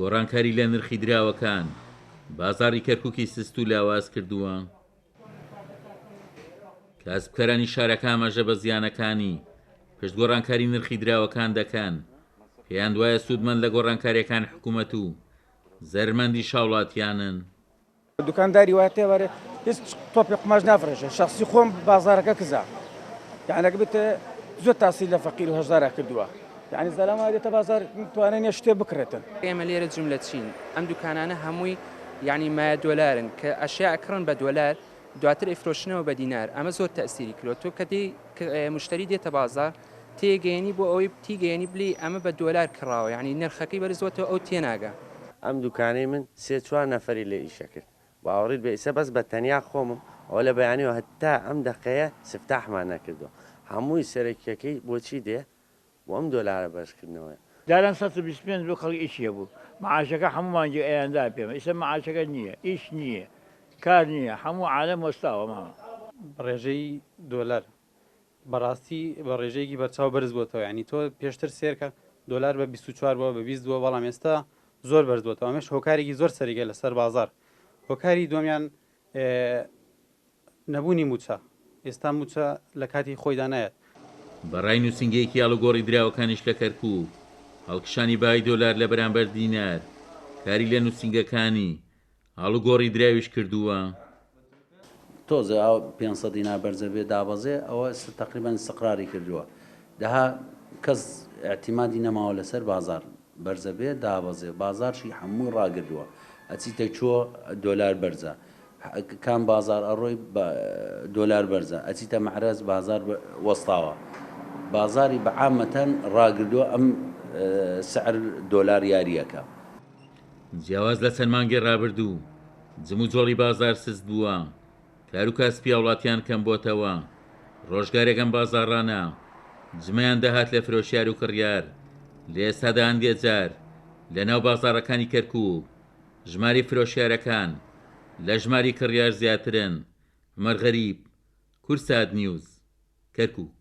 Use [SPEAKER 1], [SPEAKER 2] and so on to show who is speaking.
[SPEAKER 1] گۆڕانکاری لە نرخی دراوەکان بازاڕی کەرکووکی سست و لاواز کردووە. کاسبکەرانی شارەکە ئاماژە بە زیانەکانی پشت گۆڕانکاری نرخی دراوەکان دەکەن. پێیان دوایە سوودمەند لە گۆڕانکاریەکان حکوومەت و زەرمەندی شاوڵاتیانن.
[SPEAKER 2] دوکانداری واتێ وەرە هیچ تۆپی قماش نافرێژە شخصی خۆم بازارەکە کزا یعنی بتە زۆر تاسی لە فەقیر و هەژدارا کردووە یعنی زەلامە دێتە بازار توانێنە شتێ بکرێتن.
[SPEAKER 3] ئێمە لێرە جملە چین ئەم دوکانانە هەمووی یعنی مایە دۆلارن کە ئەشیا ئەکڕن بە دۆلار دواتر ئیفرۆشنەوە بە دینار. ئەمە زۆر تەسیری کردوە. تۆ کە مشتری دێتە بازار تێگەیەنی بۆ ئەوەی تیگەیەنی بلی ئەمە بە دۆلار کڕاوە یعنی نرخەکەی بەرزوەتەوە ئەو تێناگە.
[SPEAKER 4] ئەم دوکانەی من سێ چوار نەفەری لێ ئیشە کرد باوەڕیت بە ئیسە بەس بە تەنیا خۆمم ئەوە لە بەیانیەوە هەتا ئەم دەقەیە سفتاحمان نەکردووە هەمووی سەرەکیەکەی بۆچی دێ بۆ ئەم دۆلارە بەرزکردنەوە.
[SPEAKER 5] داران 125 بۆ خەڵکی ئیشیە بوو معاشەکە هەمومان ئەیاندا پێمە ئیسە معاشەکە نییە ئیش نییە کار نییە هەموو عالەم وەستاوە ماوە
[SPEAKER 6] ڕێژەی دۆلار بەڕاستی بە ڕێژەیەکی بەرچاو بەرز بووەوە ینی تۆ پێشتر سێرکە دۆلار بە 24 بووە بە 22 بەڵام ئێستا زۆر بەرز بووەوە. ئەمەش هۆکارێکی زۆر سەریگە لەسەر بازار. هۆکاری دومیان نەبوونی موچە ئێستا موچە لە کاتی خۆیدا نایەت.
[SPEAKER 1] بەڕای نووسنگەیەکی ئاڵوگۆڕی دراوەکانیش لە کەرکووک هەڵکشانی بای دۆلار لە بەرامبەر دینار کاری لە نووسنگەکانی ئاڵوگۆڕی دراویش کردووە.
[SPEAKER 7] تۆزە ئەو 500 دینار بەرزە بێ دابەزێ ئەوە تقریبان استقراری کردووە دەها کەس اعتیمادی نەماوە لەسەر بازار بەرزە بێ دابەزێ بازارشی هەمووی ڕاگردووە ئەچیتە چوە دۆلار بەرزە کام بازار ئەڕۆی دۆلار بەرزە ئەچیتە مەعرەز بازار وەستاوە بازاری بەعامەتەن ڕاگردووە ئەم سعر دۆلار یاریەکە.
[SPEAKER 1] جیاواز لە چەند مانگی ڕابردوو جم و جۆڵی بازار سست بووە کار و کاسپی وڵاتیان کەم بۆتەوە ڕۆژگارێکم بازاڕانە جمەیان دەهات لە فرۆشیار و کڕیار لە ئێستادا هەندێک جار لە ناو بازاڕەکانی کەرکووک ژماری فرۆشیارەکان لە ژماری کڕیار زیاترن. عومەر غەریب، کورسات نیوز، کەرکووک.